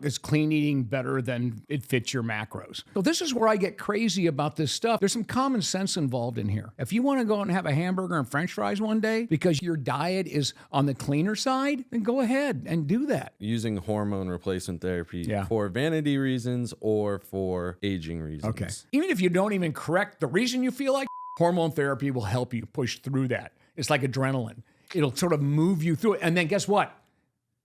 is clean eating better than it fits your macros? So this is where I get crazy about this stuff. There's some common sense involved in here. If you want to go out and have a hamburger and french fries one day because your diet is on the cleaner side, then go ahead and do that. Using hormone replacement therapy for vanity reasons or for aging reasons. Okay. Even if you don't even correct the reason you feel like, hormone therapy will help you push through that. It's like adrenaline. It'll sort of move you through it. And then guess what?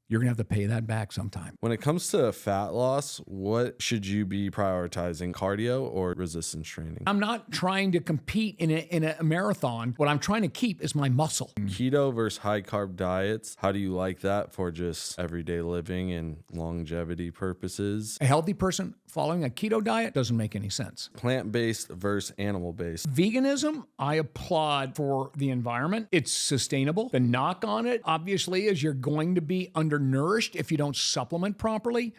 You're going to have to pay that back sometime. When it comes to fat loss, what should you be prioritizing, cardio or resistance training? I'm not trying to compete in a marathon. What I'm trying to keep is my muscle. Keto versus high carb diets. How do you like that for just everyday living and longevity purposes? A healthy person following a keto diet doesn't make any sense. Plant-based versus animal-based. Veganism, I applaud for the environment. It's sustainable. The knock on it, obviously, is you're going to be undernourished if you don't supplement properly.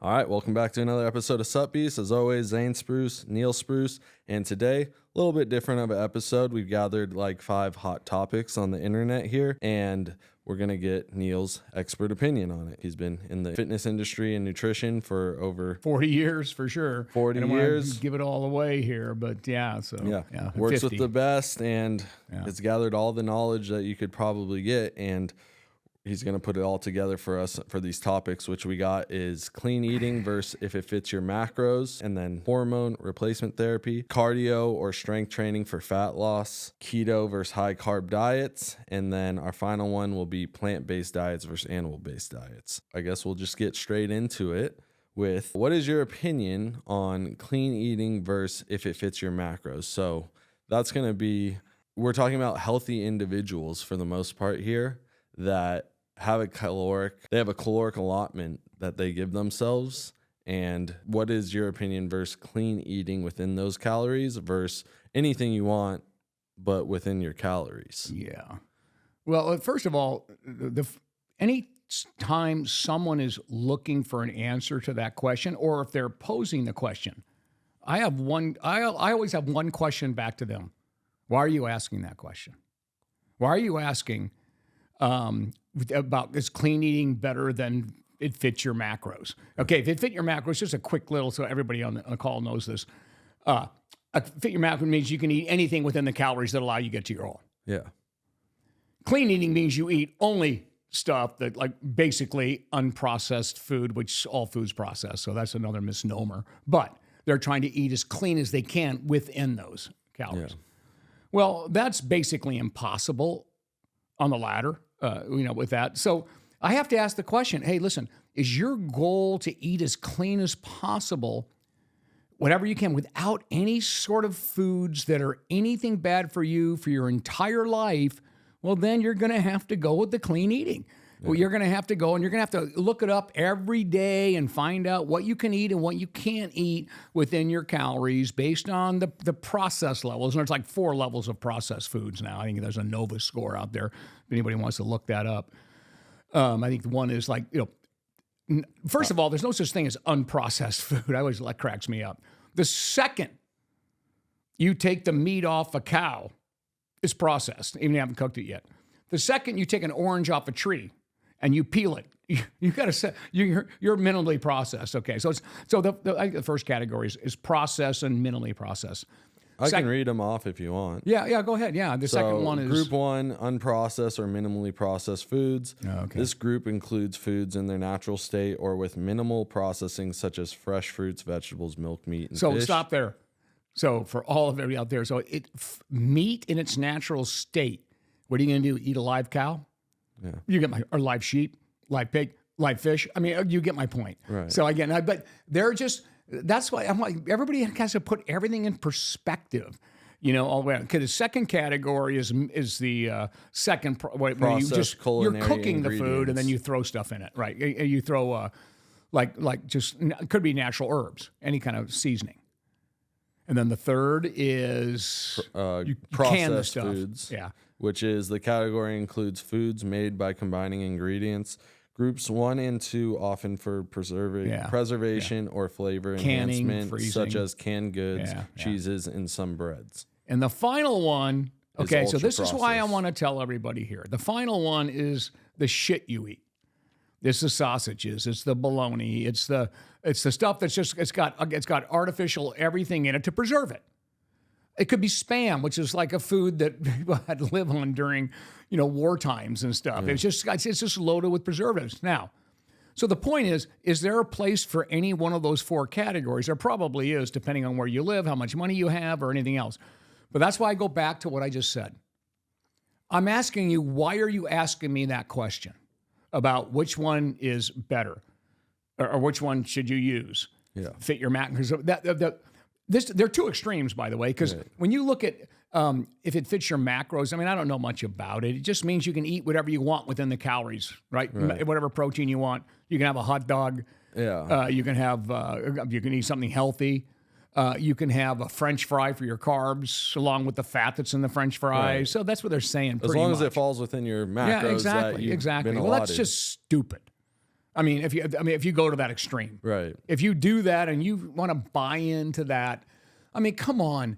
All right, welcome back to another episode of Sup Beast. As always, Zane Spruce, Neal Spruce, and today, a little bit different of an episode. We've gathered like 5 hot topics on the internet here, and we're going to get Neal's expert opinion on it. He's been in the fitness industry and nutrition for over 40 years for sure. 40 years. Give it all away here, but yeah. Works 50. with the best and has gathered all the knowledge that you could probably get, and he's going to put it all together for us for these topics, which we got is clean eating versus if it fits your macros, and then hormone replacement therapy, cardio or strength training for fat loss, keto versus high carb diets, and then our final one will be plant-based diets versus animal-based diets. I guess we'll just get straight into it with what is your opinion on clean eating versus if it fits your macros? So that's going to be, we're talking about healthy individuals for the most part here that have a caloric allotment that they give themselves. And what is your opinion versus clean eating within those calories versus anything you want, but within your calories? Yeah. Well, first of all, any time someone is looking for an answer to that question, or if they're posing the question, I always have one question back to them. Why are you asking that question? Why are you asking about is clean eating better than it fits your macros? Okay, if it fit your macros, just a quick little, so everybody on the call knows this. Fit your macros means you can eat anything within the calories that allow you to get to your goal. Yeah. Clean eating means you eat only stuff that, like, basically unprocessed food, which all food's processed, so that's another misnomer. But they're trying to eat as clean as they can within those calories. Yeah. Well, that's basically impossible on the ladder. With that. So I have to ask the question, hey, listen, is your goal to eat as clean as possible, whatever you can, without any sort of foods that are anything bad for you for your entire life? Well, then you're going to have to go with the clean eating. Yeah. Well, you're going to have to go and you're going to have to look it up every day and find out what you can eat and what you can't eat within your calories based on the process levels. And there's like 4 levels of processed foods now. I think there's a Nova score out there if anybody wants to look that up. I think one is like, first of all, there's no such thing as unprocessed food. That cracks me up. The second you take the meat off a cow, it's processed, even if you haven't cooked it yet. The second you take an orange off a tree and you peel it, you got to say you're minimally processed. Okay, so the first category is processed and minimally processed. I can read them off if you want. Yeah, go ahead. Yeah, the second one is Group 1, unprocessed or minimally processed foods. Oh, okay. This group includes foods in their natural state or with minimal processing, such as fresh fruits, vegetables, milk, meat, and fish. So stop there. So for all of everybody out there, meat in its natural state. What are you going to do? Eat a live cow? Yeah. You get or live sheep, live pig, live fish. I mean, you get my point. Right. So again, but they're just. That's why I'm like, everybody has to put everything in perspective, all the way. Because the second category is the second where you're cooking the food and then you throw stuff in it, right? You throw it could be natural herbs, any kind of seasoning. And then the third is you can the stuff. Foods, yeah, which is the category includes foods made by combining ingredients. Groups 1 and 2 often for preservation or flavor Canning, enhancement, freezing. such as canned goods, cheeses, and some breads. And the final one, okay, so this is why I ultra-processed. want to tell everybody here. The final one is the shit you eat. It's the sausages, it's the bologna, it's the stuff that's just it's got artificial everything in it to preserve it. It could be Spam, which is like a food that people had to live on during, war times and stuff. Yeah. It's just loaded with preservatives. Now, so the point is there a place for any one of those 4 categories? There probably is, depending on where you live, how much money you have, or anything else. But that's why I go back to what I just said. I'm asking you, why are you asking me that question about which one is better or which one should you use? Yeah. Fit your macros. They're 2 extremes, by the way, because when you look at if it fits your macros, I don't know much about it. It just means you can eat whatever you want within the calories, right? Whatever protein you want. You can have a hot dog. Yeah. You can eat something healthy. You can have a French fry for your carbs, along with the fat that's in the French fry. Right. So that's what they're saying. As long as it falls within your macros. Yeah, exactly. That you've exactly. been Well, allotted. that's just stupid. If you go to that extreme, right? If you do that and you want to buy into that, come on.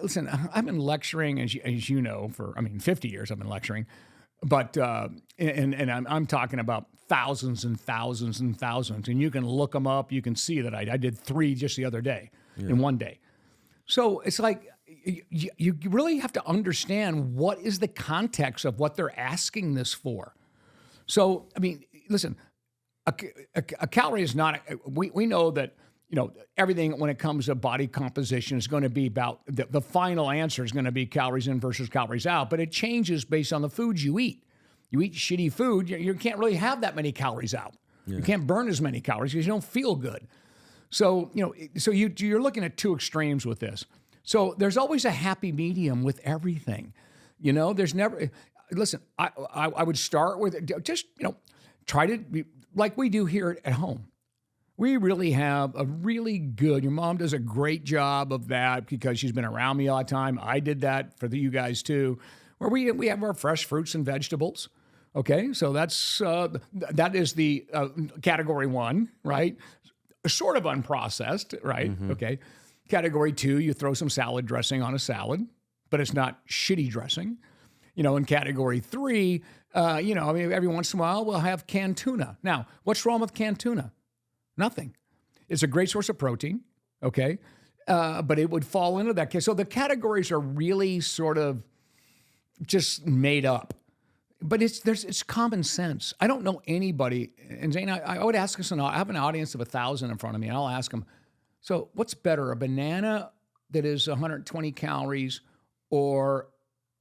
Listen. I've been lecturing, as you know, for 50 years. I've been lecturing, but and I'm talking about thousands and thousands and thousands, and you can look them up. You can see that I did 3 just the other day in one day. So it's like you really have to understand what is the context of what they're asking this for. So listen. A calorie is not. We know that everything when it comes to body composition is going to be about the final answer is going to be calories in versus calories out, but it changes based on the foods you eat. You eat shitty food, you can't really have that many calories out. Yeah. You can't burn as many calories because you don't feel good. So you're looking at 2 extremes with this. So there's always a happy medium with everything. There's never. Listen, I would start with just try to be like we do here at home. We really have a really good, your mom does a great job of that because she's been around me all the time. I did that for you guys too, where we have our fresh fruits and vegetables. Okay, so that is the category 1, right? Sort of unprocessed, right? Mm-hmm. Okay. Category 2, you throw some salad dressing on a salad, but it's not shitty dressing. In category 3, every once in a while we'll have canned tuna. Now, what's wrong with canned tuna? Nothing. It's a great source of protein, okay? But it would fall into that case. So the categories are really sort of just made up. But it's common sense. I don't know anybody, and Zane, I would ask us, I have an audience of 1,000 in front of me, and I'll ask them, so what's better, a banana that is 120 calories or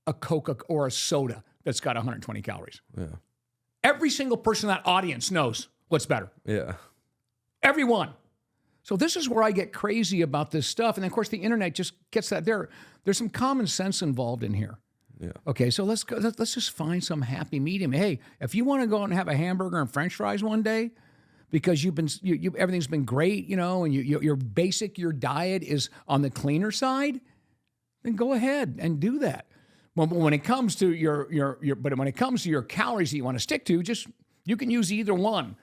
a Coca or a soda that's got 120 calories? Yeah. Every single person in that audience knows what's better. Yeah. Everyone. So this is where I get crazy about this stuff. And of course, the internet just gets that. There's some common sense involved in here. Yeah. Okay, so let's just find some happy medium. Hey, if you want to go and have a hamburger and French fries one day because everything's been great, and your diet is on the cleaner side, then go ahead and do that. When it comes to when it comes to your calories that you want to stick to, you can use either one.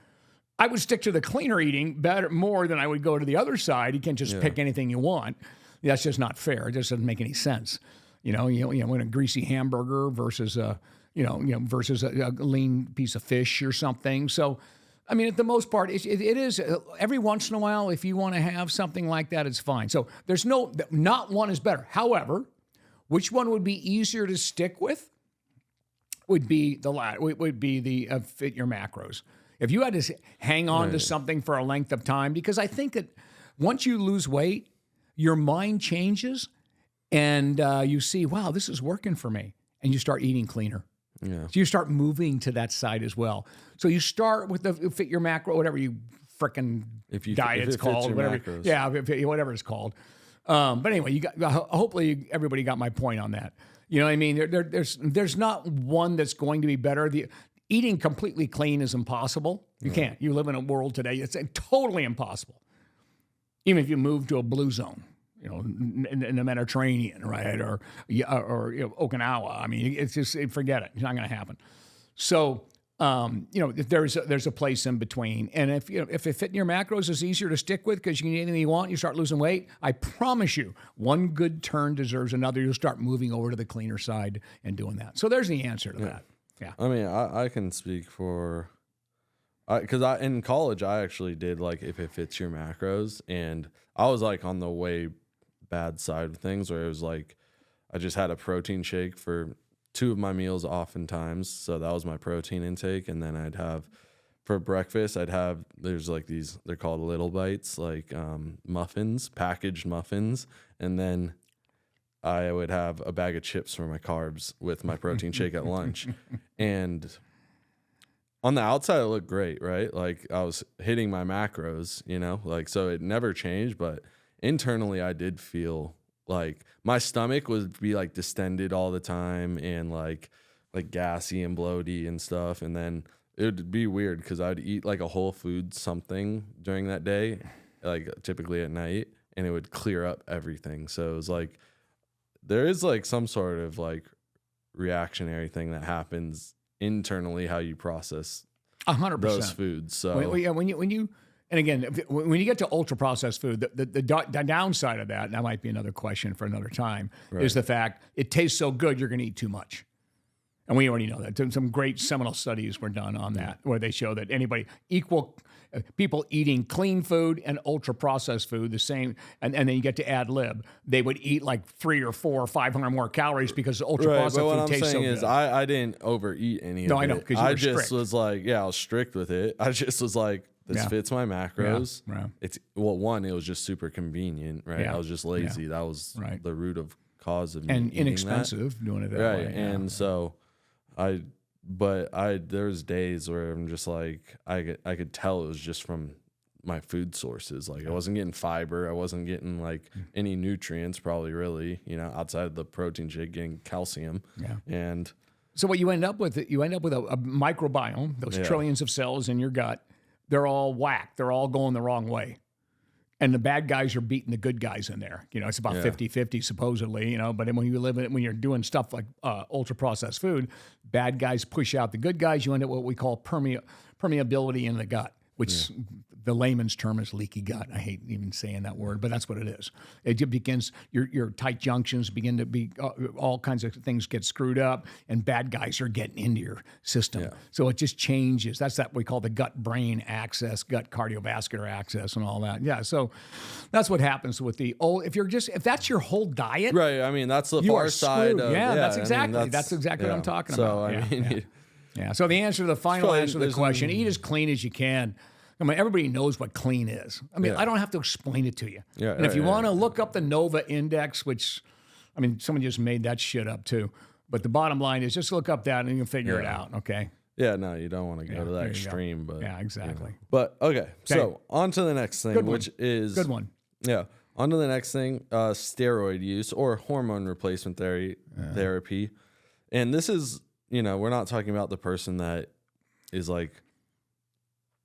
I would stick to the cleaner eating more than I would go to the other side. You can't just pick anything you want. That's just not fair. It just doesn't make any sense. In a greasy hamburger versus a lean piece of fish or something. So, at the most part, it is every once in a while. If you want to have something like that, it's fine. So there's not one is better. However, which one would be easier to stick with? Would be the fit your macros. If you had to hang on to something for a length of time, because I think that once you lose weight, your mind changes. And you see, wow, this is working for me. And you start eating cleaner. Yeah. So you start moving to that side as well. So you start with the fit your macro, whatever you frickin' diet's called. Whatever, whatever it's called. But anyway, hopefully everybody got my point on that. You know what I mean? There's not one that's going to be better. Eating completely clean is impossible. You can't. You live in a world today, it's totally impossible. Even if you move to a blue zone. In the Mediterranean, right, or Okinawa. It's just forget it. It's not going to happen. So there's a place in between. And if it fit in your macros is easier to stick with because you can eat anything you want, you start losing weight. I promise you, one good turn deserves another. You'll start moving over to the cleaner side and doing that. So there's the answer to that. Yeah. I mean, I can speak for, because in college I actually did like if it fits your macros, and I was like on the way bad side of things where it was like I just had a protein shake for 2 of my meals oftentimes. So that was my protein intake. And then I'd have for breakfast, there's like these, they're called little bites, like muffins, packaged muffins. And then I would have a bag of chips for my carbs with my protein shake at lunch. And on the outside, it looked great, right? Like I was hitting my macros, like, so it never changed. But internally, I did feel like my stomach would be like distended all the time and like gassy and bloaty and stuff. And then it would be weird because I'd eat like a whole food something during that day, like typically at night, and it would clear up everything. So it was like, there is like some sort of like reactionary thing that happens internally, how you process 100% those foods. So when you and again, when you get to ultra processed food, the downside of that, and that might be another question for another time, is the fact it tastes so good you're going to eat too much. And we already know that. Some great seminal studies were done on that, where they show that people eating clean food and ultra processed food the same, and then you get to ad lib, they would eat like 300 or 400 or 500 more calories because ultra processed food tastes so good. What I'm saying is I didn't overeat any of it. No, I know, because you were strict. Just was like, I was strict with it. I just was like, this fits my macros. Yeah. It's one, it was just super convenient, right? Yeah. I was just lazy. Yeah. That was right. the root of cause of me and eating inexpensive doing it that right. way. And so there's days where I'm just like, I could tell it was just from my food sources. Like I wasn't getting fiber. I wasn't getting like any nutrients, probably really, outside of the protein shake, getting calcium. Yeah. And so what you end up with, a microbiome, those trillions of cells in your gut. They're all whacked. They're all going the wrong way. And the bad guys are beating the good guys in there. It's about 50-50 supposedly, but when when you're doing stuff like ultra processed food, bad guys push out the good guys. You end up with what we call permeability in the gut, which the layman's term is leaky gut. I hate even saying that word, but that's what it is. It begins, your tight junctions begin to be, all kinds of things get screwed up, and bad guys are getting into your system. Yeah. So it just changes. That's what we call the gut-brain axis, gut cardiovascular axis, and all that. Yeah, so that's what happens with if that's your whole diet. Right, I mean, that's the far side of. Yeah, that's exactly. That's exactly what I'm talking about. Yeah. So the answer to the final answer to the question, eat as clean as you can. I mean, everybody knows what clean is. I mean, I don't have to explain it to you. Yeah, and if you want to look up the NOVA index, which, I mean, someone just made that shit up too. But the bottom line is just look up that and you can figure it out, okay? Yeah, no, you don't want to go to that extreme. But yeah, exactly. But, okay, so on to the next thing, which is... Good one. Yeah, on to the next thing, steroid use or hormone replacement therapy. And this is, we're not talking about the person that is like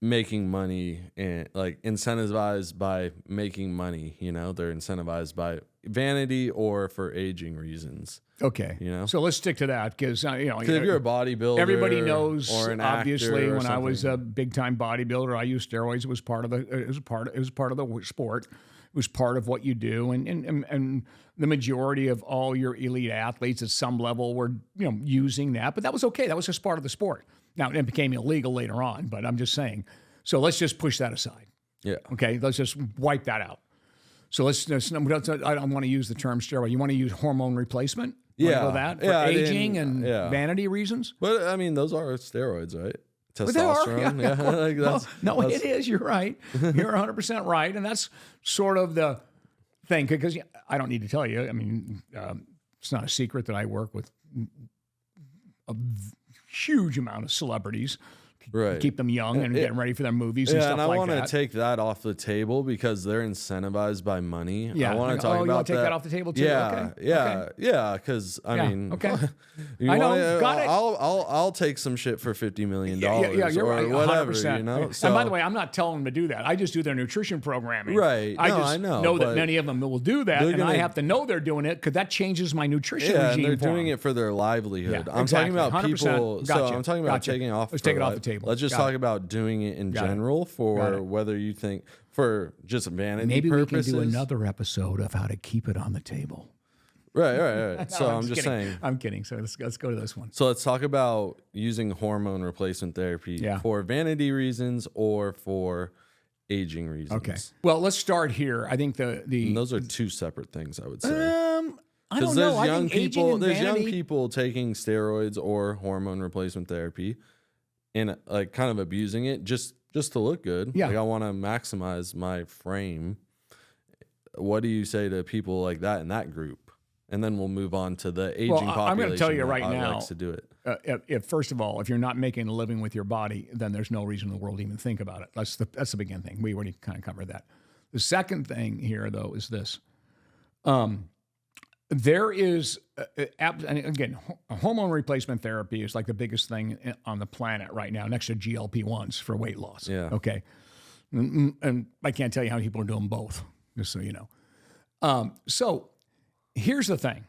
making money and like incentivized by making money, they're incentivized by vanity or for aging reasons. Okay. So let's stick to that because, if you're a bodybuilder, everybody knows, or an obviously, actor when I was a big time bodybuilder, I used steroids. It was part of the sport. It was part of what you do. And the majority of all your elite athletes at some level were, using that, but that was okay. That was just part of the sport. Now, it became illegal later on, but I'm just saying. So let's just push that aside. Yeah. Okay. Let's just wipe that out. So I don't want to use the term steroid. You want to use hormone replacement? That for aging and vanity reasons? But I mean, those are steroids, right? Testosterone. It is. You're right. You're 100% right. And that's sort of the thing, because I don't need to tell you. I mean, it's not a secret that I work with a huge amount of celebrities, Right. keep them young and getting ready for their movies and stuff like that. And I want to take that off the table because they're incentivized by money. Yeah. I want to talk you about want to take that off the table too? Yeah. Because I mean, Okay. you I know. wanna- Got it. I'll take some shit for $50 million. Yeah, you're or right. whatever. 100%. You know. And by the way, I'm not telling them to do that. I just do their nutrition programming. Right. I No, just I know, that but many of them will do that, and I gonna- have to know they're doing it because that changes my nutrition yeah, regime. and they're for doing them. it for their livelihood. Yeah, I'm exactly. talking about 100%. people. Gotcha. So I'm talking about Gotcha. taking it off. Let's for take it off life. the table. Let's just Got talk it. about doing it in Got it. general Got for it. whether you think for just vanity Maybe purposes. we can do another episode of how to keep it on the table. Right. So No, I'm just kidding. saying. I'm kidding. So let's go to this one. So let's talk about using hormone replacement therapy for vanity reasons or for aging reasons. Okay. Well, let's start here. I think And those are two separate things, I would say. I don't know. I think aging and there's young vanity- people taking steroids or hormone replacement therapy and like kind of abusing it just to look good. Yeah. Like I want to maximize my frame. What do you say to people like that in that group? And then we'll move on to the aging population. I'm going to tell you that right now. likes to do it. If first of all, if you're not making a living with your body, then there's no reason in the world to even think about it. That's the beginning thing. We already kind of covered that. The second thing here, though, is this. There is, and again, hormone replacement therapy is like the biggest thing on the planet right now, next to GLP-1s for weight loss. Yeah. Okay. And I can't tell you how many people are doing both, just so you know. So here's the thing.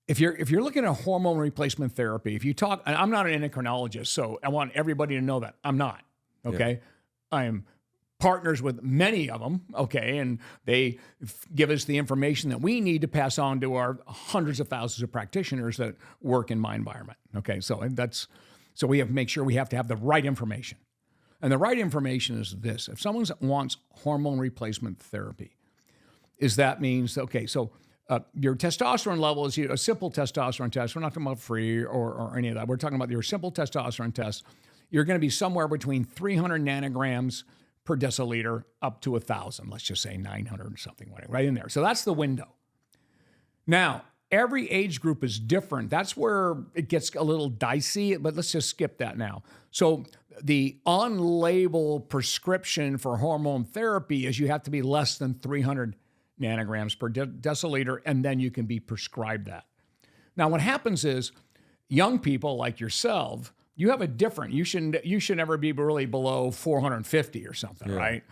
If you're looking at hormone replacement therapy, if you talk, and I'm not an endocrinologist, so I want everybody to know that I'm not. Okay. Yeah. I am partners with many of them, okay, and they give us the information that we need to pass on to our hundreds of thousands of practitioners that work in my environment, okay? So we have to make sure we have to have the right information. And the right information is this. If someone wants hormone replacement therapy, that means, okay, so your testosterone level is a simple testosterone test. We're not talking about free or any of that. We're talking about your simple testosterone test. You're going to be somewhere between 300 nanograms per deciliter up to 1,000, let's just say 900 or something, whatever, right in there. So that's the window. Now, every age group is different. That's where it gets a little dicey, but let's just skip that now. So the on-label prescription for hormone therapy is you have to be less than 300 nanograms per deciliter, and then you can be prescribed that. Now, what happens is young people like yourself, you have a different, you should never be really below 450 or something, right?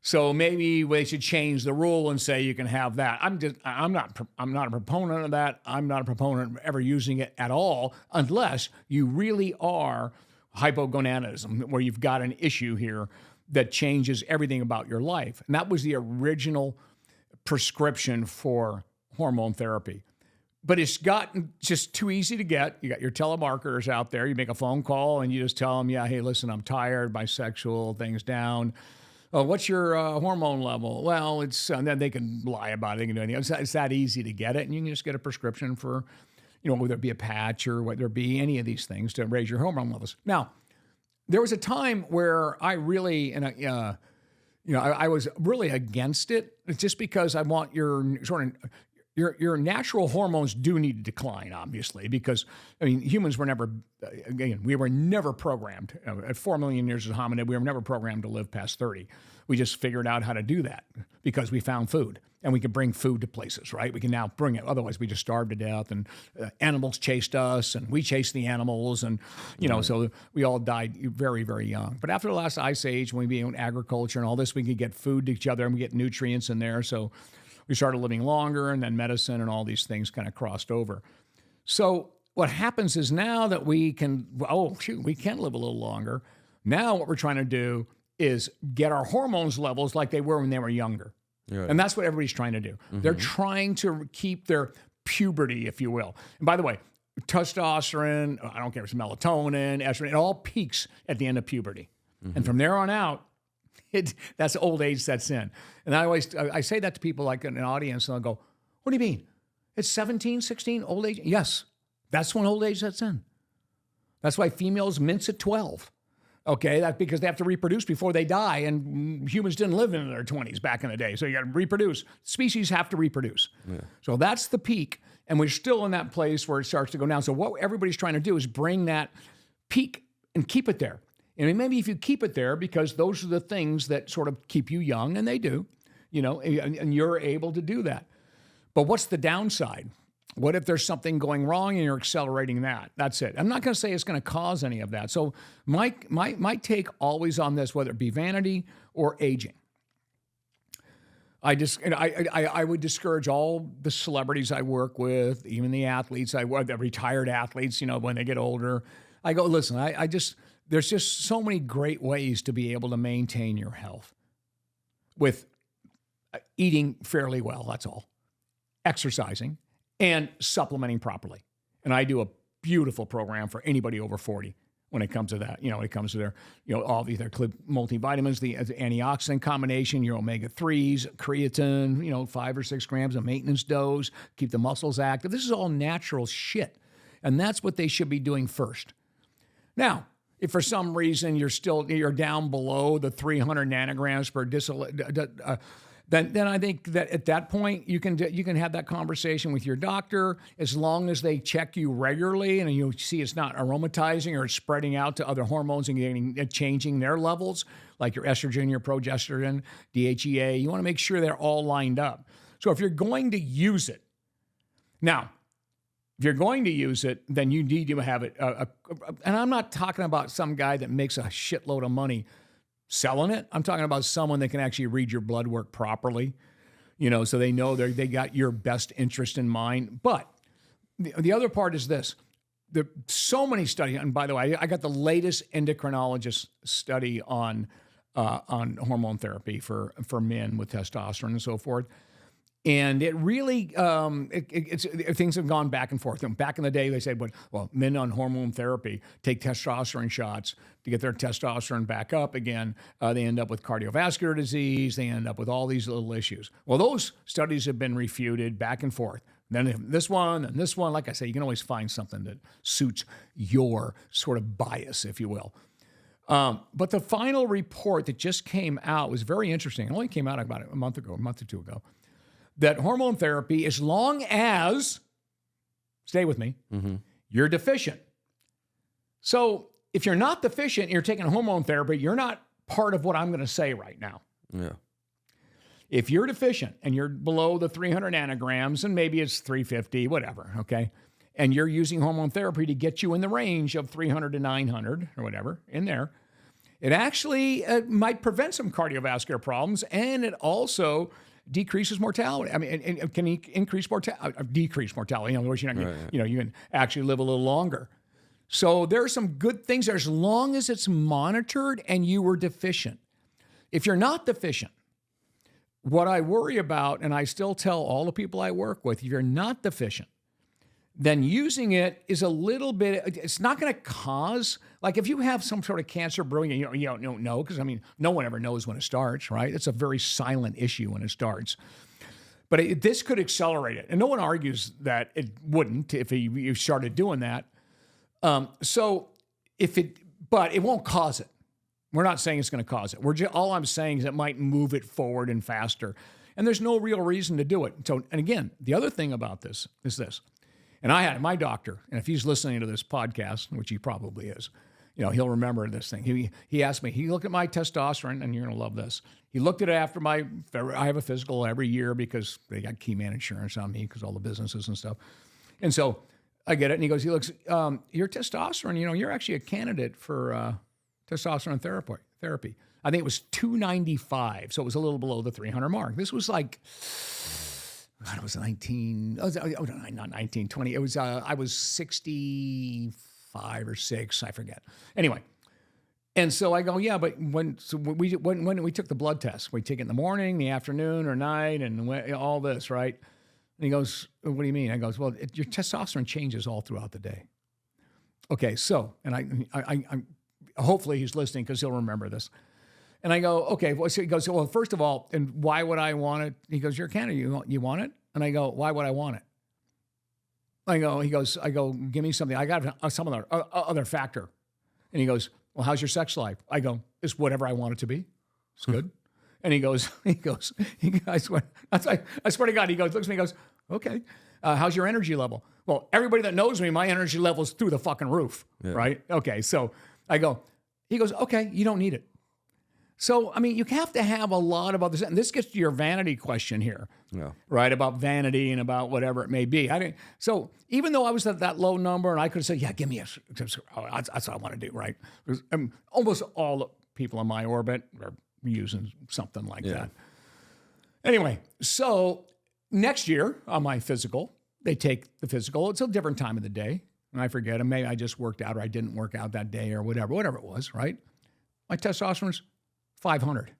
So maybe they should change the rule and say you can have that. I'm not a proponent of that. I'm not a proponent of ever using it at all unless you really are hypogonadism, where you've got an issue here that changes everything about your life. And that was the original prescription for hormone therapy. But it's gotten just too easy to get. You got your telemarketers out there. You make a phone call and you just tell them, yeah, hey, listen, I'm tired. My sexual thing's down. Oh, what's your hormone level? Well, it's, and then they can lie about it. They can do anything. It's that easy to get it. And you can just get a prescription for, whether it be a patch or whether it be any of these things to raise your hormone levels. Now, there was a time where I really, I was really against it. It's just because I want your natural hormones do need to decline, obviously, because, humans were never, we were never programmed. At 4 million years as hominid, we were never programmed to live past 30. We just figured out how to do that because we found food. And we could bring food to places, right? We can now bring it. Otherwise, we just starved to death, and animals chased us, and we chased the animals, and, so we all died very, very young. But after the last ice age, when we began agriculture and all this, we could get food to each other, and we get nutrients in there, so we started living longer, and then medicine and all these things kind of crossed over. So what happens is now that we can live a little longer. Now what we're trying to do is get our hormones levels like they were when they were younger. Right. And that's what everybody's trying to do. Mm-hmm. They're trying to keep their puberty, if you will. And by the way, testosterone, I don't care if it's melatonin, estrogen, it all peaks at the end of puberty. Mm-hmm. And from there on out, that's old age sets in. And I say that to people like in an audience, and I'll go, what do you mean? It's 17, 16, old age? Yes, that's when old age sets in. That's why females mince at 12. Okay, that's because they have to reproduce before they die, and humans didn't live in their 20s back in the day. So you got to reproduce. Species have to reproduce. Yeah. So that's the peak, and we're still in that place where it starts to go down. So what everybody's trying to do is bring that peak and keep it there. And maybe if you keep it there, because those are the things that sort of keep you young, and they do, and you're able to do that. But what's the downside? What if there's something going wrong and you're accelerating that? That's it. I'm not going to say it's going to cause any of that. So my take always on this, whether it be vanity or aging, I would discourage all the celebrities I work with, even the athletes the retired athletes, when they get older. I go, listen, there's just so many great ways to be able to maintain your health with eating fairly well, that's all, exercising, and supplementing properly. And I do a beautiful program for anybody over 40 when it comes to that. When it comes to their, all their multivitamins, the antioxidant combination, your omega-3s, creatine, 5 or 6 grams of maintenance dose, keep the muscles active. This is all natural shit. And that's what they should be doing first. Now, if for some reason you're down below the 300 nanograms per deciliter, then I think that at that point you can have that conversation with your doctor, as long as they check you regularly and you see it's not aromatizing or spreading out to other hormones and changing their levels, like your estrogen, your progesterone, DHEA. You want to make sure they're all lined up. So if you're going to use it, now, if you're going to use it, then you need to have it. And I'm not talking about some guy that makes a shitload of money selling it. I'm talking about someone that can actually read your blood work properly, so they know they got your best interest in mind. But the other part is this. There are so many studies, and by the way, I got the latest endocrinologist study on hormone therapy for men with testosterone and so forth. And it really, things have gone back and forth. And back in the day, they said, well, men on hormone therapy take testosterone shots to get their testosterone back up again. They end up with cardiovascular disease. They end up with all these little issues. Well, those studies have been refuted back and forth. Then this one and this one. Like I say, you can always find something that suits your sort of bias, if you will. But the final report that just came out was very interesting. It only came out about a month or two ago. That hormone therapy, as long as, stay with me, you're deficient. So if you're not deficient and you're taking hormone therapy, you're not part of what I'm going to say right now. Yeah. If you're deficient and you're below the 300 nanograms, and maybe it's 350, whatever, okay, and you're using hormone therapy to get you in the range of 300 to 900 or whatever in there, it actually might prevent some cardiovascular problems, and it also decreases mortality. I mean, it can increase mortality, decrease mortality. In other words, you can actually live a little longer. So there are some good things there as long as it's monitored and you were deficient. If you're not deficient, what I worry about, and I still tell all the people I work with, if you're not deficient, then using it is a little bit, it's not going to cause, like if you have some sort of cancer brewing, you don't know, because no one ever knows when it starts, right? It's a very silent issue when it starts. But this could accelerate it. And no one argues that it wouldn't if you started doing that. But it won't cause it. We're not saying it's going to cause it. All I'm saying is it might move it forward and faster. And there's no real reason to do it. So, and again, the other thing about this is this. And I had my doctor, and if he's listening to this podcast, which he probably is, he'll remember this thing. He asked me, he looked at my testosterone, and you're going to love this. He looked at it after I have a physical every year because they got key man insurance on me because all the businesses and stuff. And so I get it. And he looks, your testosterone, you're actually a candidate for testosterone therapy. I think it was 295. So it was a little below the 300 mark. This was like, God, it was 20. It was, I was 65 or 6, I forget. Anyway. And so I go, yeah, but when we took the blood test, we take it in the morning, the afternoon or night and all this, right? And he goes, what do you mean? I goes, well, your testosterone changes all throughout the day. Okay. So, and I hopefully he's listening because he'll remember this. And I go, okay. Well, so he goes, well, first of all, and why would I want it? He goes, you're a candidate. You want it? And I go, why would I want it? I go, give me something. I got some other factor. And he goes, well, how's your sex life? I go, it's whatever I want it to be. It's good. And he goes, I swear to God, he looks at me and goes, okay, how's your energy level? Well, everybody that knows me, my energy level is through the fucking roof, right? Okay, so I go, He goes, okay, you don't need it. So, I mean, you have to have a lot of others. And this gets to your vanity question here, right? About vanity and about whatever it may be. So even though I was at that low number and I could say, yeah, give me that's what I want to do, right? Because almost all the people in my orbit are using something like that. Anyway, so next year on my physical, they take the physical. It's a different time of the day. And I forget, and maybe I just worked out or I didn't work out that day or whatever it was, right? My testosterone's 500.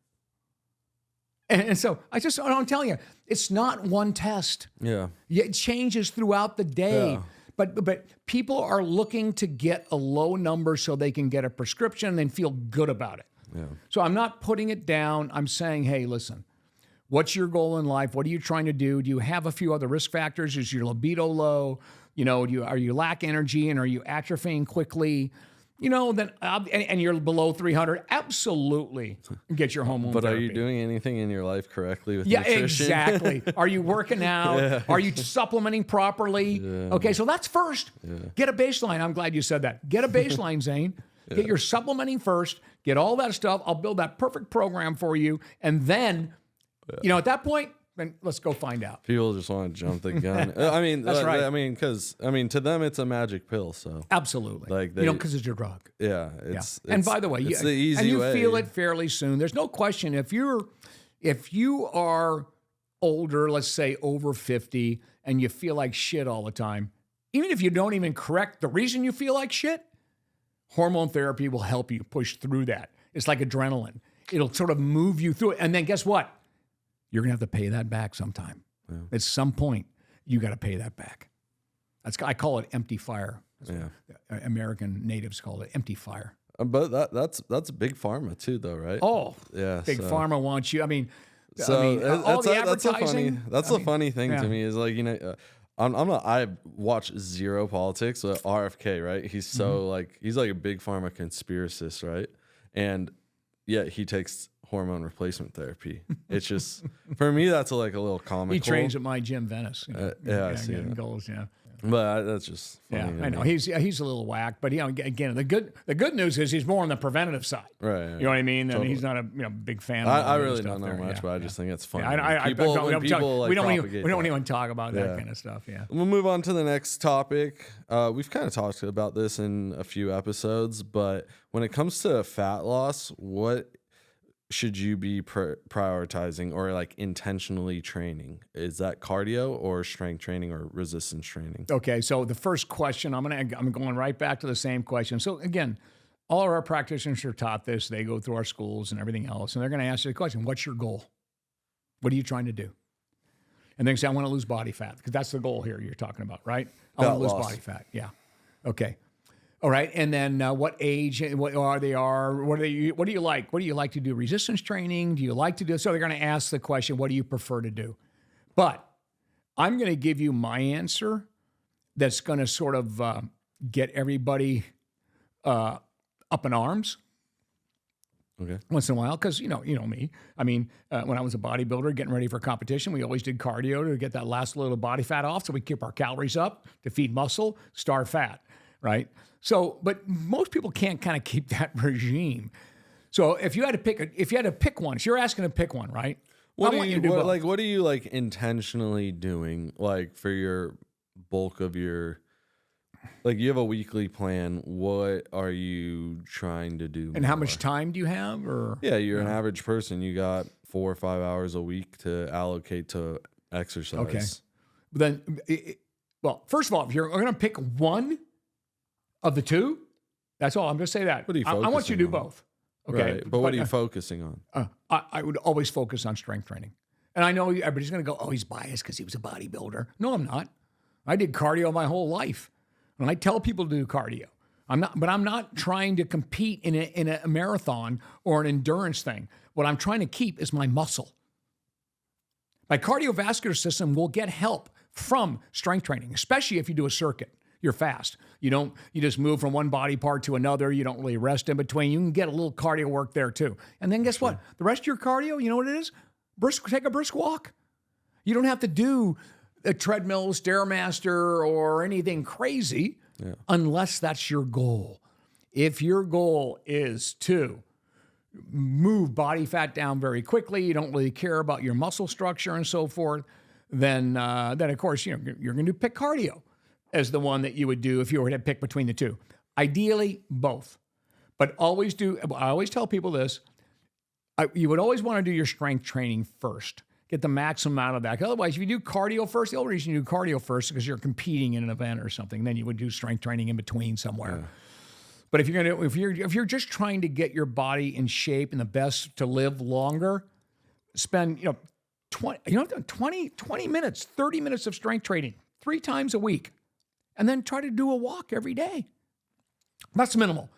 And so I'm telling you, it's not one test. Yeah. It changes throughout the day. Yeah. But people are looking to get a low number so they can get a prescription and feel good about it. Yeah. So I'm not putting it down. I'm saying, hey, listen, what's your goal in life? What are you trying to do? Do you have a few other risk factors? Is your libido low? Are you lack energy and are you atrophying quickly? Then and you're below 300, absolutely get your hormone therapy. But are you doing anything in your life correctly with nutrition? Exactly. Are you working out? Yeah. Are you supplementing properly? Yeah. Okay, so that's first. Yeah. Get a baseline. I'm glad you said that. Get a baseline, Zane. Yeah. Get your supplementing first. Get all that stuff. I'll build that perfect program for you. And then, at that point, then let's go find out. People just want to jump the gun. I mean, that's right. I mean, to them, it's a magic pill. So absolutely, because it's your drug. Yeah, and by the way, it's the easy and you way. Feel it fairly soon. There's no question if you are older, let's say over 50, and you feel like shit all the time, even if you don't even correct the reason you feel like shit, hormone therapy will help you push through that. It's like adrenaline. It'll sort of move you through it, and then guess what? You're going to have to pay that back sometime. Yeah. At some point, you got to pay that back. I call it empty fire. American natives call it empty fire. But that's big pharma too, though, right? Oh, yeah. Big pharma wants you. All the advertising. That's the funny thing to me is I watch zero politics. RFK, right? He's he's like a big pharma conspiracist, right? And yet he takes hormone replacement therapy. It's just, for me, that's a little comical. He trains at my gym, Venice. I see that. Goals, But that's just funny. I know. He's a little whack, but again, the good news is he's more on the preventative side. Right. You know what I mean? Totally. And he's not a big fan. I really don't know much, but I just think it's funny. We don't even talk about that kind of stuff. Yeah. We'll move on to the next topic. We've kind of talked about this in a few episodes, but when it comes to fat loss, what should you be prioritizing or intentionally training? Is that cardio or strength training or resistance training? Okay, so the first question, I'm going right back to the same question. So again, all of our practitioners are taught this. They go through our schools and everything else, and they're going to ask you the question, what's your goal? What are you trying to do? And they say, I want to lose body fat, because that's the goal here you're talking about, right? I want to lose body fat. Yeah. Okay. All right, and then what age? What are they? What do you like? What do you like to do? Resistance training? Do you like to do? So they're going to ask the question, what do you prefer to do? But I'm going to give you my answer. That's going to sort of get everybody up in arms. Okay. Once in a while, because you know me. I mean, when I was a bodybuilder getting ready for competition, we always did cardio to get that last little body fat off, so we keep our calories up to feed muscle, starve fat. Right. So, but most people can't kind of keep that regime. So if you had to pick one, so you're asking to pick one, right? What are you intentionally doing for your bulk of your, you have a weekly plan. What are you trying to do? And how much time do you have? Or you're an average person. You got 4 or 5 hours a week to allocate to exercise. Okay. Then, first of all, if you're going to pick one of the two, that's all. I'm going to say that. What are you focusing I want you to do both. Okay. Right. But what are you focusing on? I would always focus on strength training. And I know everybody's going to go, oh, he's biased because he was a bodybuilder. No, I'm not. I did cardio my whole life. And I tell people to do cardio. I'm not trying to compete in a marathon or an endurance thing. What I'm trying to keep is my muscle. My cardiovascular system will get help from strength training, especially if you do a circuit. You're fast. You just move from one body part to another. You don't really rest in between. You can get a little cardio work there too. And then guess what? The rest of your cardio, you know what it is? Take a brisk walk. You don't have to do a treadmill, Stairmaster, or anything crazy unless that's your goal. If your goal is to move body fat down very quickly, you don't really care about your muscle structure and so forth, then of course, you're going to pick cardio as the one that you would do if you were to pick between the two. Ideally, both. But I always tell people this, you would always want to do your strength training first. Get the maximum out of that. Otherwise, if you do cardio first, the only reason you do cardio first is because you're competing in an event or something. Then you would do strength training in between somewhere. Yeah. But if you're just trying to get your body in shape and the best to live longer, spend 20 minutes, 30 minutes of strength training 3 times a week, and then try to do a walk every day. That's minimal.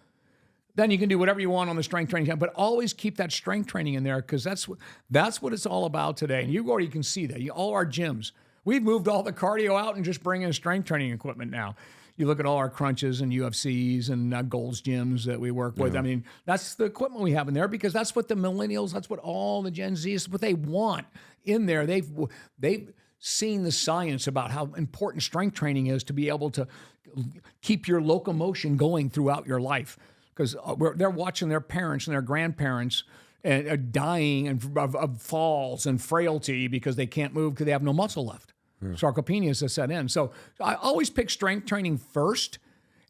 Then you can do whatever you want on the strength training, but always keep that strength training in there because that's what it's all about today. And you already can see that. All our gyms, we've moved all the cardio out and just bring in strength training equipment now. You look at all our crunches and UFCs and Gold's gyms that we work with. I mean, that's the equipment we have in there because that's what the millennials, that's what all the Gen Z is, what they want in there. They've seen the science about how important strength training is to be able to keep your locomotion going throughout your life. Because they're watching their parents and their grandparents dying of falls and frailty because they can't move because they have no muscle left. Yeah. Sarcopenia has set in. So I always pick strength training first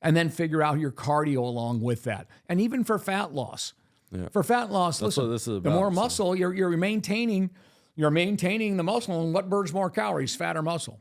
and then figure out your cardio along with that. And even for fat loss. Yeah. For fat loss, that's what this is about, the more muscle, you're maintaining the muscle. And what burns more calories, fat or muscle?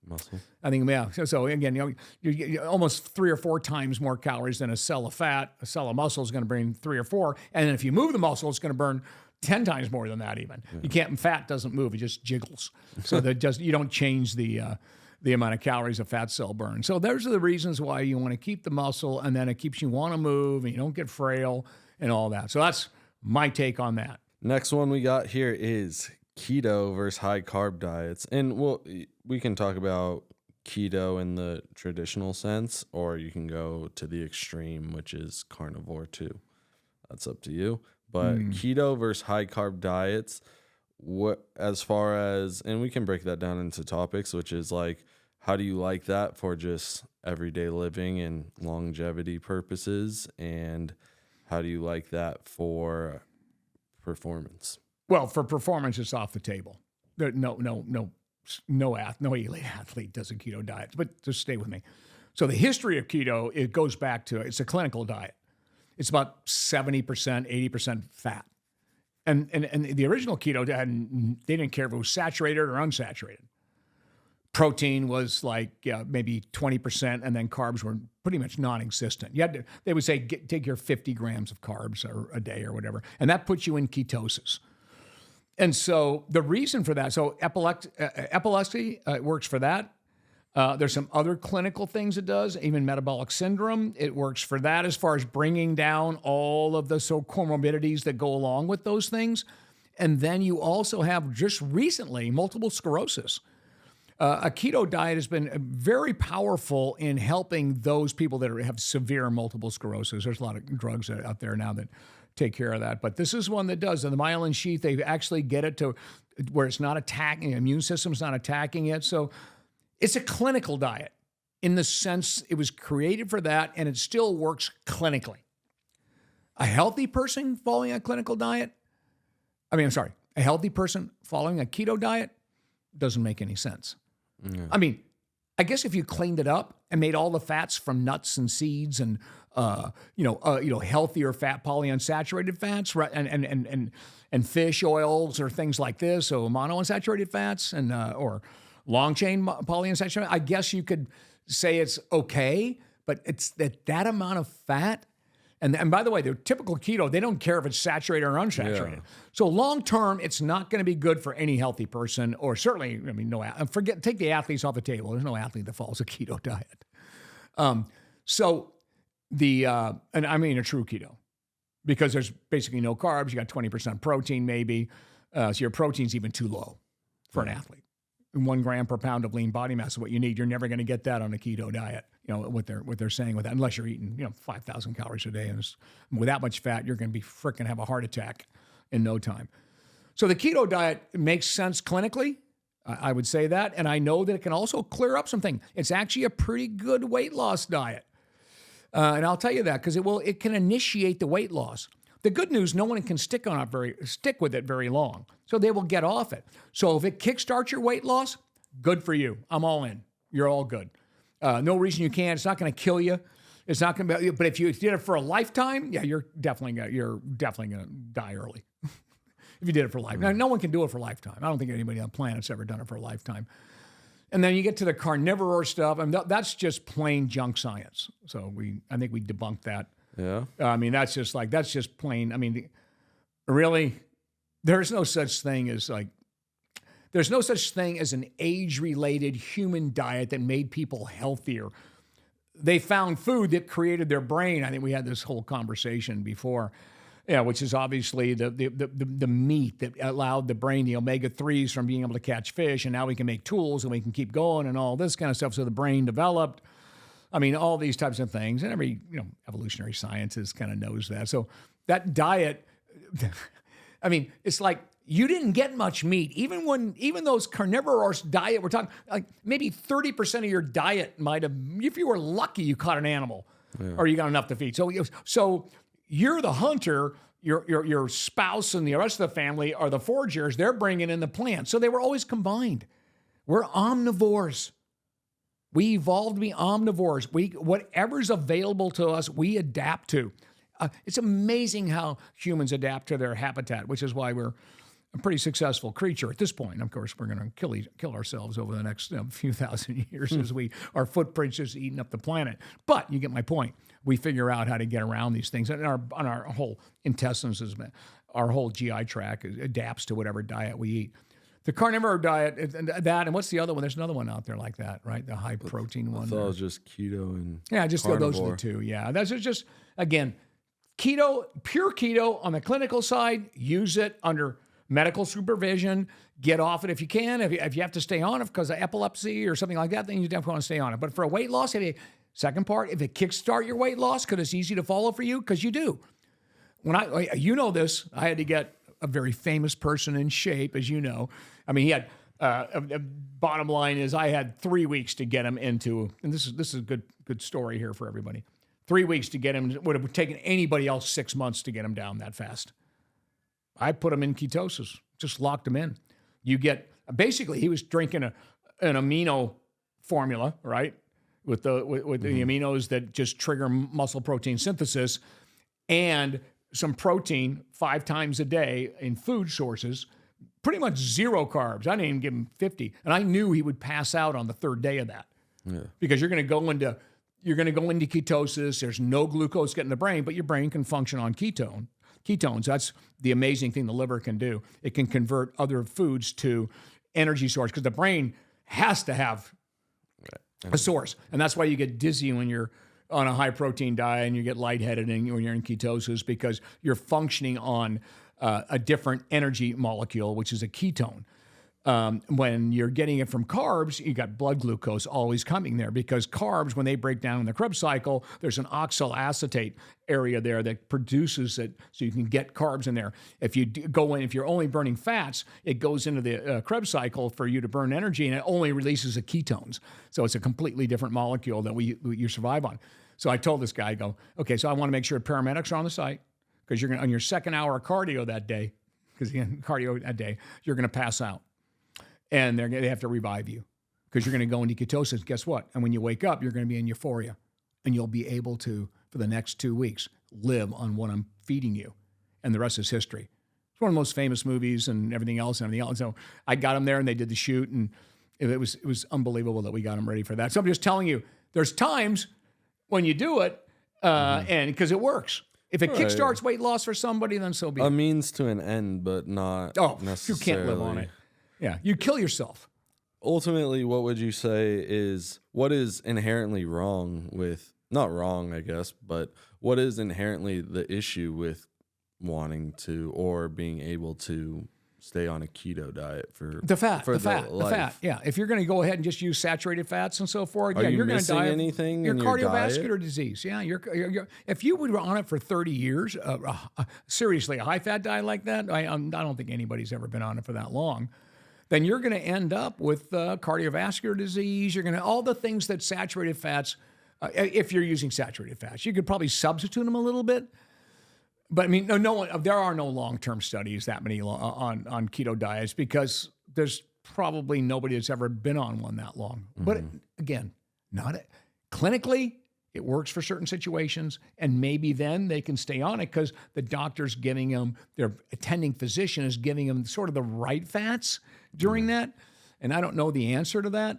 Muscle. I think, yeah. So again, you almost 3 or 4 times more calories than a cell of fat. A cell of muscle is going to burn 3 or 4. And then if you move the muscle, it's going to burn 10 times more than that even. Yeah. Fat doesn't move, it just jiggles. So you don't change the amount of calories a fat cell burns. So those are the reasons why you want to keep the muscle, and then it keeps you want to move and you don't get frail and all that. So that's my take on that. Next one we got here is keto versus high carb diets. And we can talk about keto in the traditional sense, or you can go to the extreme, which is carnivore too. That's up to you. But keto versus high carb diets, as far as, and we can break that down into topics, which is like, how do you like that for just everyday living and longevity purposes? And how do you like that for performance? Well, for performance, it's off the table. No elite athlete does a keto diet, but just stay with me. So the history of keto, it goes back to, it's a clinical diet. It's about 70%, 80% fat. And the original keto diet, they didn't care if it was saturated or unsaturated. Protein was like maybe 20%, and then carbs were pretty much non-existent. They would say, take your 50 grams of carbs a day or whatever, and that puts you in ketosis. And so the reason for that, so epilepsy works for that. There's some other clinical things it does, even metabolic syndrome. It works for that as far as bringing down all of the comorbidities that go along with those things. And then you also have just recently multiple sclerosis. A keto diet has been very powerful in helping those people that have severe multiple sclerosis. There's a lot of drugs out there now that take care of that. But this is one that does. And the myelin sheath, they actually get it to where it's not attacking, the immune system's not attacking it. So it's a clinical diet in the sense it was created for that, and it still works clinically. A healthy person following a healthy person following a keto diet doesn't make any sense. Yeah. I mean, I guess if you cleaned it up and made all the fats from nuts and seeds and healthier fat, polyunsaturated fats, right, and fish oils or things like this, so monounsaturated fats and or long chain polyunsaturated, I guess you could say it's okay, but it's that amount of fat. And by the way, the typical keto, they don't care if it's saturated or unsaturated. Yeah. So long term, it's not going to be good for any healthy person, or certainly, take the athletes off the table. There's no athlete that follows a keto diet. And I mean a true keto, because there's basically no carbs. You got 20% protein maybe. So your protein's even too low for an athlete. 1 gram per pound of lean body mass is what you need. You're never going to get that on a keto diet. What they're saying with that, unless you're eating 5,000 calories a day, and with that much fat, you're going to be freaking have a heart attack in no time. So the keto diet makes sense clinically. I would say that, and I know that it can also clear up something. It's actually a pretty good weight loss diet. And I'll tell you that because it can initiate the weight loss. The good news, no one can stick with it very long. So they will get off it. So if it kickstarts your weight loss, good for you. I'm all in. You're all good. No reason you can't. It's not going to kill you. It's not going to be, but if you did it for a lifetime, yeah, you're definitely going to die early. If you did it for life. Now, no one can do it for a lifetime. I don't think anybody on the planet's ever done it for a lifetime. And then you get to the carnivore stuff, and that's just plain junk science. So I think we debunked that. Yeah. I mean, that's just plain. I mean, really, there's no such thing as an age-related human diet that made people healthier. They found food that created their brain. I think we had this whole conversation before. Yeah, which is obviously the meat that allowed the brain, the omega-3s, from being able to catch fish, and now we can make tools and we can keep going and all this kind of stuff. So the brain developed. I mean, all these types of things, and every evolutionary scientist kind of knows that. So that diet, I mean, it's like you didn't get much meat, even those carnivorous diet. We're talking like maybe 30% of your diet might have, if you were lucky, you caught an animal, or you got enough to feed. So you're the hunter, your spouse and the rest of the family are the foragers. They're bringing in the plants. So they were always combined. We're omnivores. We evolved to be omnivores. Whatever's available to us, we adapt to. It's amazing how humans adapt to their habitat, which is why we're a pretty successful creature at this point. Of course, we're going to kill ourselves over the next few thousand years as our footprints just eating up the planet. But you get my point. We figure out how to get around these things, and our whole intestines, our whole GI tract adapts to whatever diet we eat. The carnivore diet, and what's the other one? There's another one out there like that, right? The high protein one. I thought it was just keto and just carnivore. Those are the two. Yeah, that's just again, keto, pure keto on the clinical side. Use it under medical supervision. Get off it if you can. If you have to stay on it because of epilepsy or something like that, then you definitely want to stay on it. But for a weight loss, second part, if it kickstart your weight loss, because it's easy to follow for you, because you do. You know this, I had to get a very famous person in shape, as you know. I mean, he had, bottom line is I had 3 weeks to get him into, and this is a good story here for everybody. 3 weeks to get him, would have taken anybody else 6 months to get him down that fast. I put him in ketosis, just locked him in. Basically he was drinking an amino formula, right? With the aminos that just trigger muscle protein synthesis, and some protein 5 times a day in food sources, pretty much 0 carbs. I didn't even give him 50. And I knew he would pass out on the 3rd day of that. Yeah. Because you're going to go into ketosis. There's no glucose getting in the brain, but your brain can function on ketones. That's the amazing thing the liver can do. It can convert other foods to energy source, because the brain has to have a source. And that's why you get dizzy when you're on a high protein diet, and you get lightheaded when you're in ketosis, because you're functioning on a different energy molecule, which is a ketone. When you're getting it from carbs, you got blood glucose always coming there, because carbs, when they break down in the Krebs cycle, there's an oxaloacetate area there that produces it, so you can get carbs in there. If you're only burning fats, it goes into the Krebs cycle for you to burn energy, and it only releases the ketones. So it's a completely different molecule that you survive on. So I told this guy, I go, okay, so I want to make sure paramedics are on the site, because you're on your 2nd hour of cardio that day, you're going to pass out. And they have to revive you, because you're going to go into ketosis. Guess what? And when you wake up, you're going to be in euphoria, and you'll be able to, for the next 2 weeks, live on what I'm feeding you. And the rest is history. It's one of the most famous movies and everything else. So I got him there, and they did the shoot, and it was unbelievable that we got him ready for that. So I'm just telling you, there's times when you do it, and because it works. If it kickstarts weight loss for somebody, then so be it. A means to an end, but not necessarily. You can't live on it. Yeah, you kill yourself. Ultimately, what would you say is what is inherently wrong with, not wrong, I guess, but what is inherently the issue with wanting to or being able to stay on a keto diet for the fat. Yeah, if you're going to go ahead and just use saturated fats and so forth, you're going to die. Anything your in cardiovascular your disease. Yeah, if you were on it for 30 years, seriously, a high fat diet like that, I don't think anybody's ever been on it for that long. Then you're going to end up with cardiovascular disease. You're going to all the things that saturated fats if you're using saturated fats. You could probably substitute them a little bit. But I mean, there are no long-term studies that many on keto diets because there's probably nobody that's ever been on one that long. But again, clinically, it works for certain situations, and maybe then they can stay on it because the doctor's giving them, their attending physician is giving them sort of the right fats during that. And I don't know the answer to that,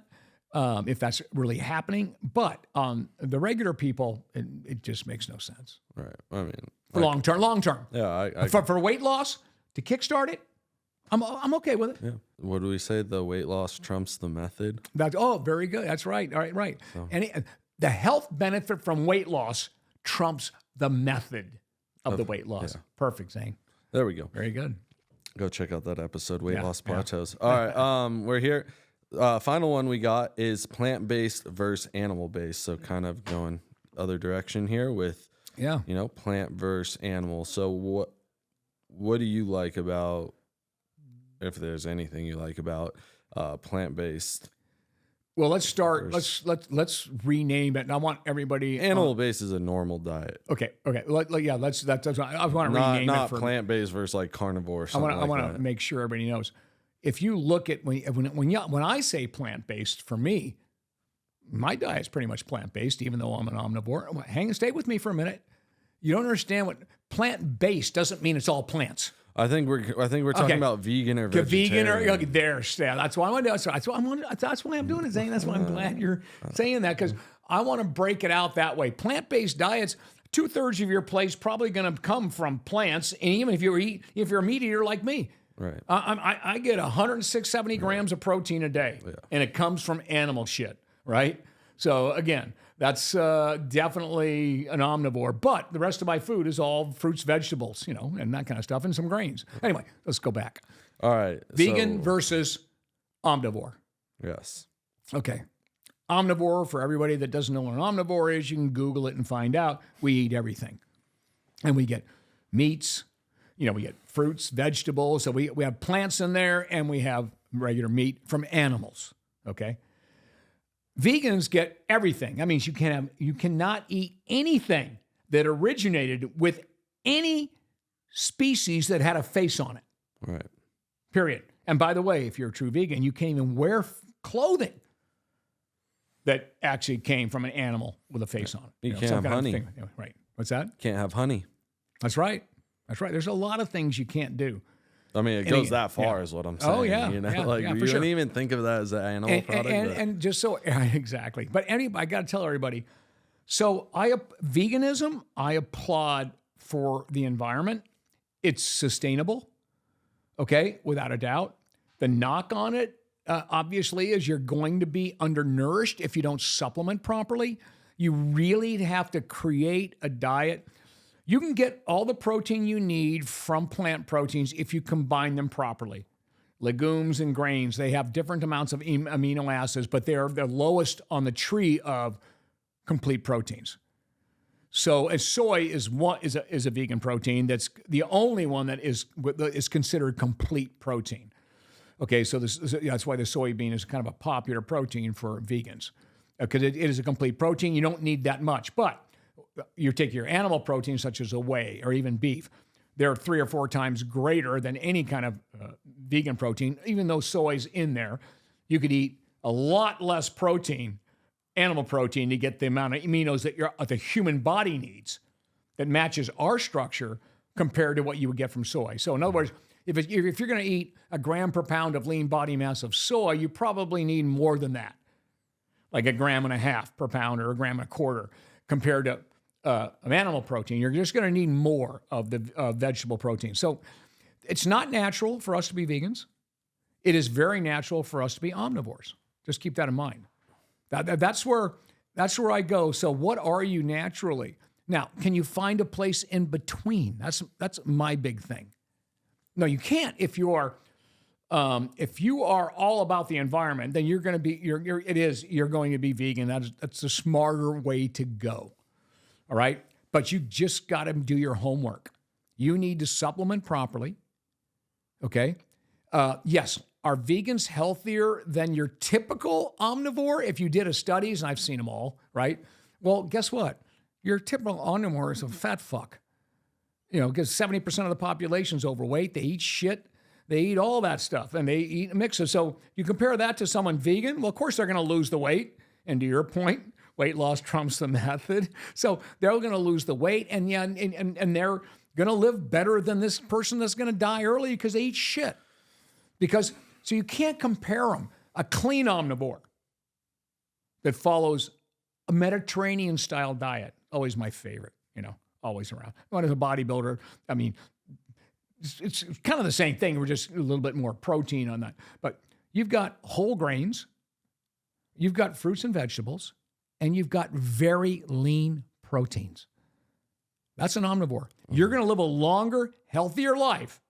if that's really happening. But on the regular people, it just makes no sense. Right. I mean, for long term. Yeah. For weight loss, to kickstart it, I'm okay with it. Yeah. What do we say? The weight loss trumps the method. Very good. That's right. All right. So. And the health benefit from weight loss trumps the method of the weight loss. Yeah. Perfect, Zane. There we go. Very good. Go check out that episode, Weight Loss Plateaus. Yeah. All right. We're here. Final one we got is plant-based versus animal-based. So kind of going other direction here with, plant versus animal. So what do you like about, if there's anything you like about plant-based? Well, let's start. Let's rename it. And I want everybody. Animal-based is a normal diet. Okay. That's I want to rename it. Not plant-based versus like carnivore. I want to make sure everybody knows. If you look at when I say plant-based, for me, my diet's pretty much plant-based, even though I'm an omnivore. Stay with me for a minute. You don't understand what plant-based doesn't mean. It's all plants. I think we're talking about vegan or vegetarian. That's why I want to do it. That's why I'm doing it, Zane. That's why I'm glad you're saying that, because I want to break it out that way. Plant-based diets, 2/3 of your plate's probably going to come from plants, and even if you're a meat eater like me, right? I get 170 grams of protein a day, and it comes from animal shit, right? So again, that's definitely an omnivore, but the rest of my food is all fruits, vegetables, and that kind of stuff, and some grains. Anyway, let's go back. All right. Vegan versus omnivore. Yes. Okay. Omnivore, for everybody that doesn't know what an omnivore is, you can Google it and find out. We eat everything. And we get meats, we get fruits, vegetables. So we have plants in there, and we have regular meat from animals. Okay. Vegans get everything. That means you cannot eat anything that originated with any species that had a face on it. Right. Period. And by the way, if you're a true vegan, you can't even wear clothing that actually came from an animal with a face on it. You can't have honey. Right. What's that? Can't have honey. That's right. There's a lot of things you can't do. I mean, it goes that far is what I'm saying. Oh, yeah. You don't even think of that as an animal product. And just so, exactly. But I got to tell everybody, so veganism, I applaud for the environment. It's sustainable, okay, without a doubt. The knock on it, obviously, is you're going to be undernourished if you don't supplement properly. You really have to create a diet. You can get all the protein you need from plant proteins if you combine them properly. Legumes and grains, they have different amounts of amino acids, but they're the lowest on the tree of complete proteins. So soy is a vegan protein. That's the only one that is considered complete protein. Okay, so that's why the soybean is kind of a popular protein for vegans, because it is a complete protein. You don't need that much, but you take your animal protein, such as a whey or even beef, they're 3 or 4 times greater than any kind of vegan protein. Even though soy's in there, you could eat a lot less protein, animal protein, to get the amount of aminos that the human body needs that matches our structure compared to what you would get from soy. So in other words, if you're going to eat a gram per pound of lean body mass of soy, you probably need more than that, like 1.5 grams per pound or 1.25 grams compared to of animal protein. You're just going to need more of the vegetable protein. So it's not natural for us to be vegans. It is very natural for us to be omnivores. Just keep that in mind. That's where I go. So what are you naturally? Now, can you find a place in between? That's my big thing. No, you can't. If you are all about the environment, then you're going to be you're going to be vegan. That's the smarter way to go. All right. But you just got to do your homework. You need to supplement properly. Okay. Yes. Are vegans healthier than your typical omnivore? If you did a studies, and I've seen them all, right? Well, guess what? Your typical omnivore is a fat fuck. Because 70% of the population's overweight. They eat shit. They eat all that stuff, and they eat mixes. So you compare that to someone vegan. Well, of course they're going to lose the weight. And to your point, weight loss trumps the method. So they're going to lose the weight, and they're going to live better than this person that's going to die early because they eat shit. So you can't compare them. A clean omnivore that follows a Mediterranean-style diet, always my favorite, always around. When as a bodybuilder, I mean, it's kind of the same thing. We're just a little bit more protein on that. But you've got whole grains, you've got fruits and vegetables, and you've got very lean proteins. That's an omnivore. You're going to live a longer, healthier life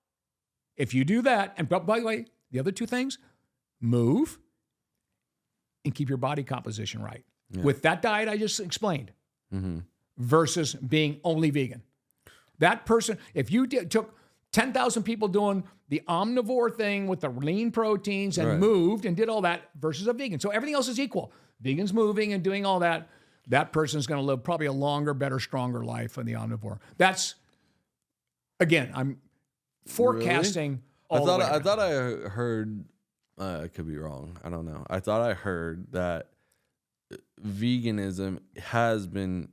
if you do that. And by the way, the other two things, move and keep your body composition right. Yeah. With that diet I just explained versus being only vegan. That person, if you took 10,000 people doing the omnivore thing with the lean proteins and moved and did all that versus a vegan. So everything else is equal. Vegans moving and doing all that. That person's going to live probably a longer, better, stronger life on the omnivore. That's, again, I'm forecasting all the way around. I thought I heard, I could be wrong. I don't know. I thought I heard that veganism has been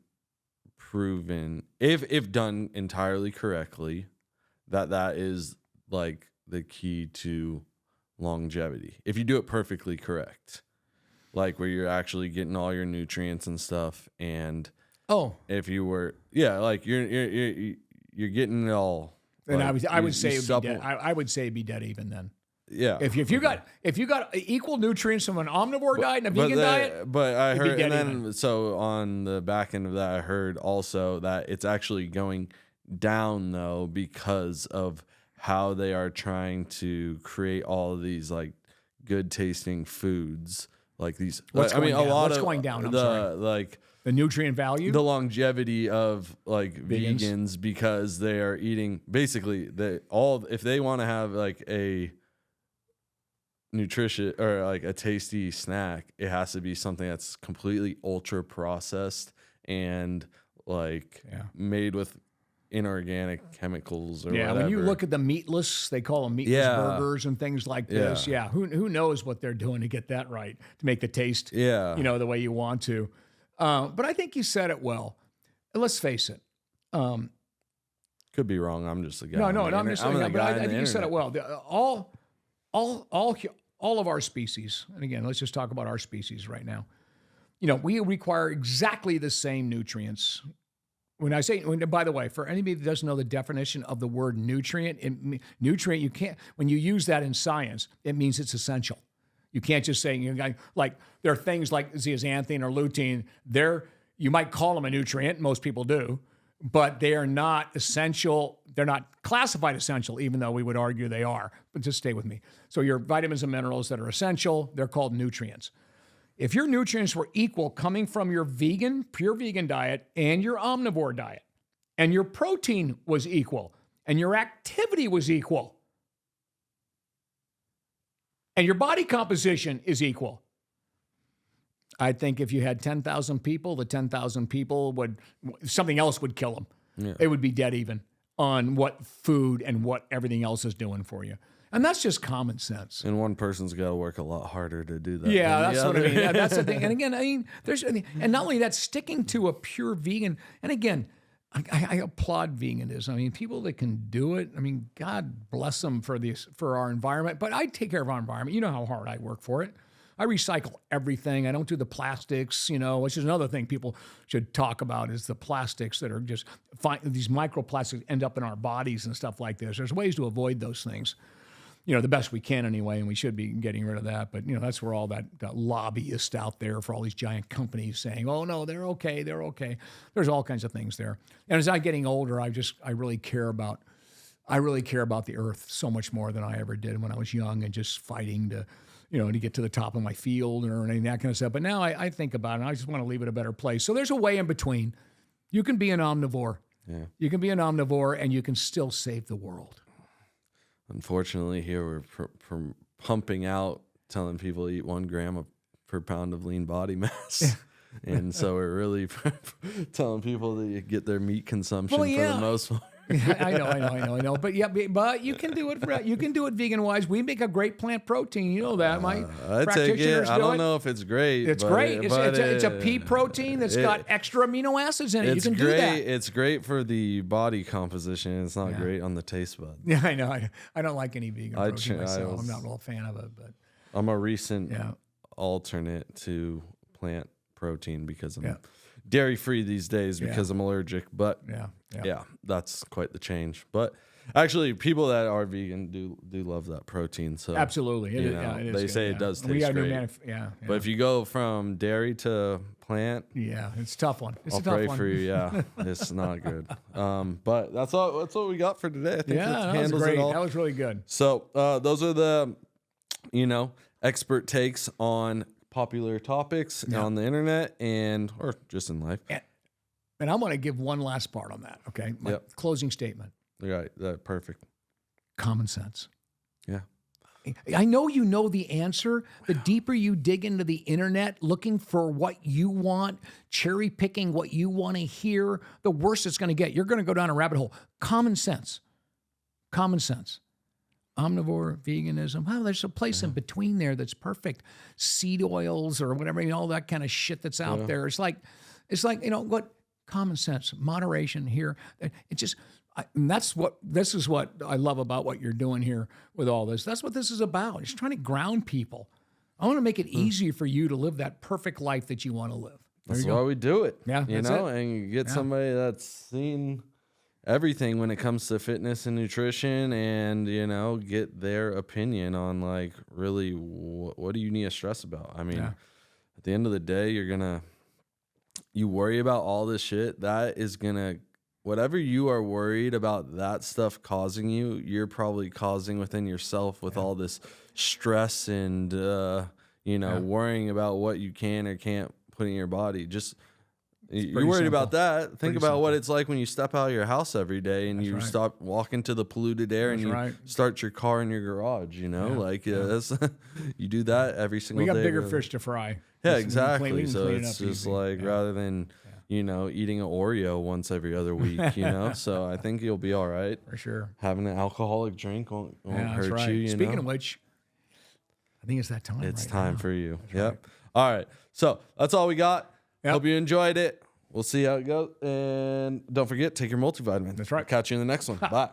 proven, if done entirely correctly, that is like the key to longevity. If you do it perfectly correct, like where you're actually getting all your nutrients and stuff, and if you were, like you're getting it all. And like, I would say it'd be dead. I would say it'd be dead even then. Yeah. If you got equal nutrients from an omnivore diet and a vegan diet, but I heard, and then so on the back end of that, I heard also that it's actually going down though because of how they are trying to create all of these like good tasting foods, like these. What's going down? Lot What's of going down? I'm the sorry. like the nutrient value, the longevity of like vegans because they are eating basically if they want to have like a nutrition or like a tasty snack, it has to be something that's completely ultra processed and like made with inorganic chemicals or whatever. When you look at the meatless, they call them meatless burgers and things like this. Who knows what they're doing to get that right, to make the taste the way you want to. But I think you said it well. Let's face it. Could be wrong. I'm just a guy. No, I'm just saying that, but I think you said it well. All of our species, and again, let's just talk about our species right now. We require exactly the same nutrients. By the way, for anybody that doesn't know the definition of the word nutrient, you can't, when you use that in science, it means it's essential. You can't just say, like, there are things like zeaxanthin or lutein, you might call them a nutrient, most people do, but they are not essential. They're not classified essential, even though we would argue they are. But just stay with me. So your vitamins and minerals that are essential, they're called nutrients. If your nutrients were equal coming from your pure vegan diet and your omnivore diet, and your protein was equal, and your activity was equal, and your body composition is equal, I think if you had 10,000 people, the 10,000 people something else would kill them. Yeah. It would be dead even on what food and what everything else is doing for you. And that's just common sense. And one person's got to work a lot harder to do that. Yeah, that's what I mean. That's the thing. And again, and not only that, sticking to a pure vegan. And again, I applaud veganism. I mean, people that can do it. I mean, God bless them for our environment. But I take care of our environment. You know how hard I work for it. I recycle everything. I don't do the plastics, which is another thing people should talk about is the plastics that are just these microplastics end up in our bodies and stuff like this. There's ways to avoid those things, the best we can anyway, and we should be getting rid of that. But, that's where all that lobbyist out there for all these giant companies saying, oh, no, they're okay. There's all kinds of things there. And as I'm getting older, I really care about the earth so much more than I ever did when I was young and just fighting to get to the top of my field or anything, that kind of stuff. But now I think about it, and I just want to leave it a better place. So there's a way in between. You can be an omnivore. Yeah. You can be an omnivore, and you can still save the world. Unfortunately, here we're pumping out, telling people to eat 1 gram per pound of lean body mass. And so we're really telling people to get their meat consumption for the most part. I know. But you can do it. You can do it vegan wise. We make a great plant protein. You know that. My I take it. I don't know if it's great. It's great. It's a pea protein that's got extra amino acids in it. You can do that. It's great for the body composition. It's not great on the taste bud. Yeah, I know. I don't like any vegan protein myself. I'm not a real fan of it. But I'm a recent alternate to plant protein because I'm dairy free these days because I'm allergic. But yeah, that's quite the change. But actually, people that are vegan do love that protein. So absolutely, it is they say it does taste great. But if you go from dairy to plant, it's a tough one. I'll pray for you. Yeah, it's not good. But that's all. That's what we got for today. I think that was handles great. it all. That was really good. So those are the expert takes on popular topics on the internet or just in life. And I'm going to give one last part on that. Okay, my closing statement. Right, perfect. Common sense. Yeah. I know you know the answer. The deeper you dig into the internet looking for what you want, cherry picking what you want to hear, the worse it's going to get. You're going to go down a rabbit hole. Common sense. Common sense. Omnivore, veganism. Oh, there's a place in between there that's perfect. Seed oils or whatever, all that kind of shit that's out there. It's like, what common sense, moderation here. It just, this is what I love about what you're doing here with all this. That's what this is about. It's trying to ground people. I want to make it easy for you to live that perfect life that you want to live. That's why we do it. Yeah, and you get somebody that's seen everything when it comes to fitness and nutrition and, get their opinion on like really what do you need to stress about? I mean, at the end of the day, you worry about all this shit that is whatever you are worried about that stuff causing you're probably causing within yourself with all this stress and, worrying about what you can or can't put in your body. You're worried about that. Think about what it's like when you step out of your house every day and you stop walking to the polluted air and you start your car in your garage, you do that every single day. We got bigger fish to fry. Yeah, exactly. So it's just rather than, eating an Oreo once every other week, So I think you'll be all right. For sure. Having an alcoholic drink won't hurt you, Speaking of which, I think it's that time. It's time for you. Yep. All right. So that's all we got. Hope you enjoyed it. We'll see how it goes. And don't forget, take your multivitamin. That's right. Catch you in the next one. Bye.